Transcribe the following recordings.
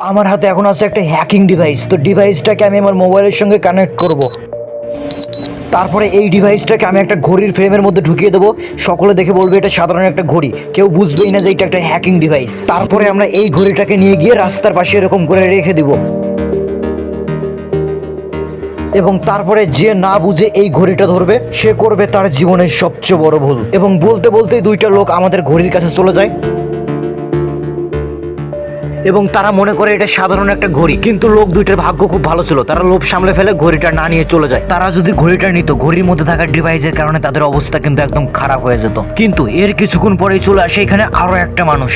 আমার হাতে এখন আছে একটা হ্যাকিং ডিভাইস। তো ডিভাইসটাকে আমি আমার মোবাইলের সঙ্গে কানেক্ট করব। তারপরে এই ডিভাইসটাকে আমি একটা ঘড়ির ফ্রেমের মধ্যে ঢুকিয়ে দেবো। সকলে দেখে বলবে এটা সাধারণ একটা ঘড়ি, কেউ বুঝবেই না যে এটা একটা হ্যাকিং ডিভাইস। তারপরে আমরা এই ঘড়িটাকে নিয়ে গিয়ে রাস্তার পাশে এরকম করে রেখে দিব, এবং তারপরে যে না বুঝে এই ঘড়িটা ধরবে সে করবে তার জীবনের সবচেয়ে বড় ভুল। এবং বলতে বলতেই দুইটা লোক আমাদের ঘড়ির কাছে চলে যায় এবং তারা মনে করে এটা সাধারণ একটা ঘড়ি, কিন্তু লোক দুইটার ভাগ্য খুব ভালো ছিল, তারা লোভ সামলে ফেলে ঘড়িটা না নিয়ে চলে যায়। তারা যদি ঘড়িটা নিত, ঘড়ির মধ্যে থাকা ডিভাইসের কারণে তাদের অবস্থা কিন্তু একদম খারাপ হয়ে যেত। কিন্তু এর কিছুক্ষণ পরেই চলে আসে এখানে আরো একটা মানুষ,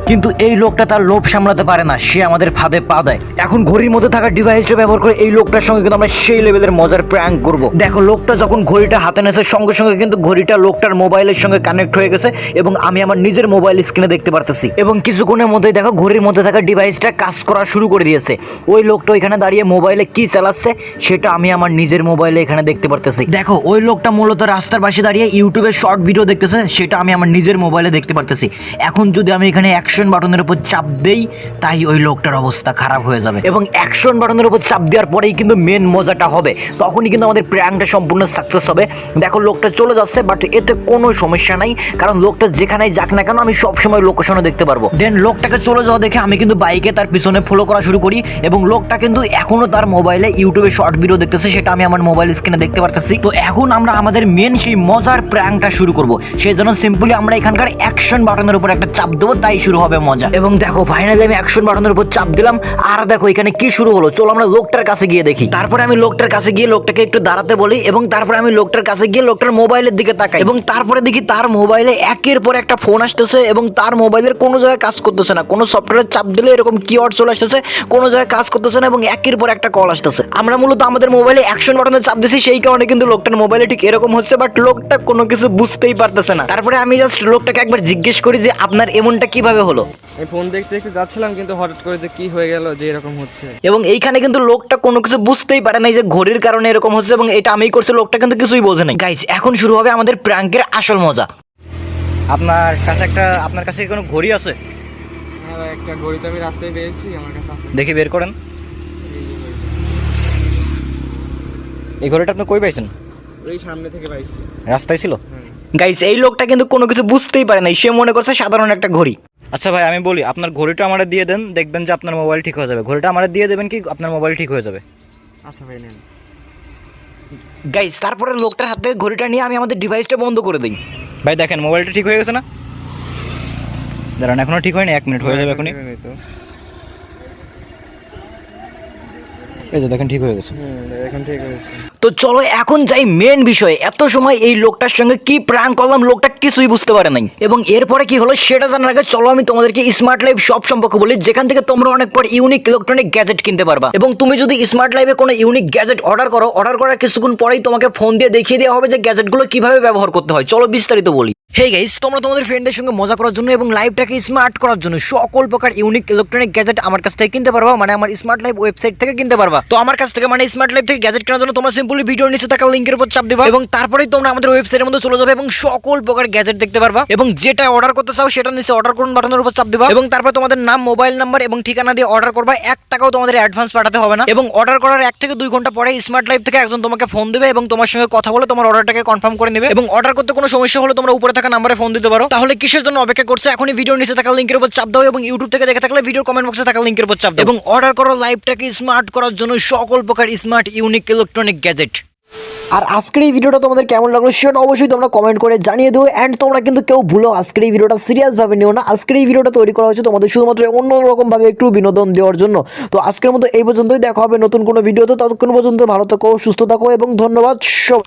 কিন্তু এই লোকটা তার লোভ সামলাতে পারে না, সে আমাদের ফাঁদে পা দেয়। এখন ঘড়ির মধ্যে থাকা ডিভাইসটা ব্যবহার করে এই লোকটার সঙ্গে কিন্তু আমরা সেই লেভেলের মজার প্র্যাঙ্ক করব। দেখো, লোকটা যখন ঘড়িটা হাতে নেছে সঙ্গে সঙ্গে কিন্তু ঘড়িটা লোকটার মোবাইলের সঙ্গে কানেক্ট হয়ে গেছে এবং আমি আমার নিজের মোবাইল স্ক্রিনে দেখতে পারতেছি। এবং কিছুক্ষণের মধ্যেই দেখো ঘড়ির মধ্যে থাকা ডিভাইসটা কাজ করা শুরু করে দিয়েছে। ওই লোকটা এখানে দাঁড়িয়ে মোবাইলে কি চালাচ্ছে সেটা আমি আমার নিজের মোবাইলে এখানে দেখতে পারতেছি। দেখো, ওই লোকটা মূলত রাস্তার পাশে দাঁড়িয়ে ইউটিউবে শর্ট ভিডিও দেখতেছে, সেটা আমি আমার নিজের মোবাইলে দেখতে পারতেছি। এখন যদি আমি এখানে অ্যাকশন বাটনের উপর চাপ দেই, তাই ওই লোকটার অবস্থা খারাপ হয়ে যাবে। এবং অ্যাকশন বাটনের উপর চাপ দেওয়ার পরেই কিন্তু মেন মজাটা হবে, তখনই কিন্তু আমাদের প্র্যাঙ্কটা সম্পূর্ণ সাকসেস হবে। দেখো, লোকটা চলে যাচ্ছে, বাট এতে কোনো সমস্যা নাই, কারণ লোকটা যেখানেই যাক না কেন আমি সবসময় লোকেশনে দেখতে পারবো। দেন লোকটাকে চলে যাওয়া দেখে আমি কিন্তু বাইকে তার পিছনে ফলো করা শুরু করি এবং লোকটা কিন্তু এখনো তার মোবাইলে ইউটিউবে শর্ট ভিডিও দেখতেছে, সেটা আমি আমার মোবাইল স্ক্রিনে দেখতে পারতেছি। তো এখন আমরা আমাদের মেন সেই মজার প্র্যাঙ্কটা শুরু করব। সেই জন্য সিম্পলি আমরা এখানকার অ্যাকশন বাটনের উপর একটা চাপ দেবো, তাই শুরু হবে মজা। এবং দেখো, ফাইনালি আমি অ্যাকশন বাটনের উপর চাপ দিলাম, আর দেখো এখানে কি শুরু হলো। চলো আমরা লোকটার কাছে গিয়ে দেখি। তারপরে আমি লোকটার কাছে গিয়ে লোকটাকে একটু দাঁড়াতে বলি এবং তারপরে আমি লোকটার কাছে গিয়ে লোকটার মোবাইলের দিকে তাকাই এবং তারপরে দেখি তার মোবাইলে একের পর একটা ফোন আসতেছে এবং তার মোবাইলের কোনো জায়গায় কাজ করতেছে না। কোনো সফটওয়্যারে চাপ দিলে এরকম কিওয়ার্ড চলে আসতেছে, কোনো জায়গায় কাজ করতেছে না এবং একের পর একটা কল আসতেছে। আমরা মূলত আমাদের মোবাইলে অ্যাকশন বাটনে চাপ দিছি, সেই কারণে কিন্তু লোকটার মোবাইলে ঠিক এরকম হচ্ছে, বাট লোকটা কোনো কিছু বুঝতেই পারতেছে না। তারপরে আমি জাস্ট লোকটাকে একবার জিজ্ঞেস করি যে আপনার এমনটা কিভাবে হলো। আমি ফোন দেখতে দেখতে যাচ্ছিলাম, কিন্তু হঠাৎ করে যে কি হয়ে গেল যে এরকম হচ্ছে। এবং এইখানে কিন্তু লোকটা কোনো কিছু বুঝতেই পারে নাই যে ঘড়ির কারণে এরকম হচ্ছে এবং এটা আমিই করছি, লোকটা কিন্তু কিছুই বোঝে নাই। গাইস, এখন শুরু হবে আমাদের প্র্যাঙ্কের আসল মজা। আপনার কাছে কোনো ঘড়ি আছে? হ্যাঁ ভাই, একটা ঘড়ি তো আমি রাস্তায় পেয়েছি, আমার কাছে আছে। দেখি, বের করেন। এই যে ঘড়িটা। এই ঘড়িটা আপনি কই পাইছেন? ওই সামনে থেকে পাইছি। রাস্তায় ছিল? হ্যাঁ। গাইস, এই লোকটা কিন্তু কোনো কিছু বুঝতেই পারে নাই, সে মনে করছে সাধারণ একটা ঘড়ি। আচ্ছা ভাই, আমি বলি, আপনার ঘড়িটা আমাদের দিয়ে দেন, দেখবেন যে আপনার মোবাইল ঠিক হয়ে যাবে। ঘড়িটা আমাদের দিয়ে দেবেন, কি আপনার মোবাইল ঠিক হয়ে যাবে। আচ্ছা ভাই, নেন। গাইস, তারপরে লোকটার হাতে ঘড়িটা নিয়ে আমি আমাদের ডিভাইসটা বন্ধ করে দিই। ভাই দেখেন, মোবাইলটা ঠিক হয়ে গেছে না? দাঁড়ান, এখনো ঠিক হয়নি, 1 মিনিট হয়ে যাবে এখনই। এই যে দেখেন, ঠিক হয়ে গেছে। এখন ঠিক হয়েছে। তো চলো এখন যাই মেন বিষয়ে। এত সময় এই লোকটার সঙ্গে কি প্র্যাঙ্ক করলাম, লোকটা কিছুই বুঝতে পারে নাই। এবং এরপরে কি হলো সেটা জানার আগে চলো আমি তোমাদেরকে স্মার্ট লাইফ শপ সম্পর্কে বলি, যেখান থেকে তোমরা অনেক পর ইউনিক ইলেকট্রনিক গ্যাজেট কিনতে পারবা। এবং তুমি যদি স্মার্ট লাইফে কোনো ইউনিক গ্যাজেট অর্ডার করো, অর্ডার করার কিছুক্ষণ পরেই তোমাকে ফোন দিয়ে দেখিয়ে দেওয়া হবে যে গ্যাজেটগুলো কিভাবে ব্যবহার করতে হয়। চলো বিস্তারিত বলি। হেই গাইস, তোমরা তোমাদের ফ্রেন্ডদের সঙ্গে মজা করার জন্য এবং লাইফটাকে স্মার্ট করার জন্য সকল প্রকার ইউনিক ইলেকট্রনিক গ্যাজেট আমার কাছ থেকে কিনতে পারবা, মানে আমার স্মার্ট লাইফ ওয়েবসাইট থেকে কিনতে পারবা। তো আমার কাছ থেকে মানে স্মার্ট লাইফ থেকে গ্যাজেট কেনার জন্য তোমরা সিম্পলি ভিডিওর নিচে থাকা লিংকের উপর চাপ দিবা এবং তারপরেই তোমরা আমাদের ওয়েবসাইটের মধ্যে চলে যাবে এবং সকল প্রকার গ্যাজেট দেখতে পারবা। এবং যেটা অর্ডার করতে চাও সেটা নিচে অর্ডার করুন বাটনের উপর চাপ দিবা এবং তারপর তোমাদের নাম, মোবাইল নাম্বার এবং ঠিকানা দিয়ে অর্ডার করবা। 1 টাকাও তোমাদের অ্যাডভান্স পাঠাতে হবে না। এবং অর্ডার করার 1 থেকে 2 ঘন্টা পরে স্মার্ট লাইফ থেকে একজন তোমাকে ফোন দিবে এবং তোমার সঙ্গে কথা বলে তোমার অর্ডারটাকে কনফার্ম করে নেবে। এবং অর্ডার করতে কোনো সমস্যা হলে তোমরা উপরে থাকা নাম্বারে ফোন দিতে পারো। তাহলে কিসের জন্য অপেক্ষা করছে? এখনই ভিডিওর নিচে থাকা লিংকের উপর চাপ দাও এবং ইউটিউব থেকে দেখে থাকলে ভিডিওর কমেন্ট বক্সে থাকা লিংকের উপর চাপ দাও এবং অর্ডার করো লাইফটাকে স্মার্ট করার জন্য সকল প্রকার স্মার্ট ইউনিক ইলেকট্রনিক গ্যাজেট। আর আজকের এই ভিডিওটা তোমাদের কেমন লাগলো সেটা অবশ্যই তোমরা কমেন্ট করে জানিয়ে দিও। অ্যান্ড তোমরা কিন্তু কেউ ভুলো আজকের এই ভিডিওটা সিরিয়াস ভাবে নিও না। আজকের এই ভিডিওটা তৈরি করা হয়েছে তোমাদের শুধুমাত্র অন্যরকম ভাবে একটু বিনোদন দেওয়ার জন্য। তো আজকের মতো এই পর্যন্তই, দেখা হবে নতুন কোনো ভিডিওতে। ততক্ষণ পর্যন্ত ভালো থাকো, সুস্থ থাকো এবং ধন্যবাদ সব।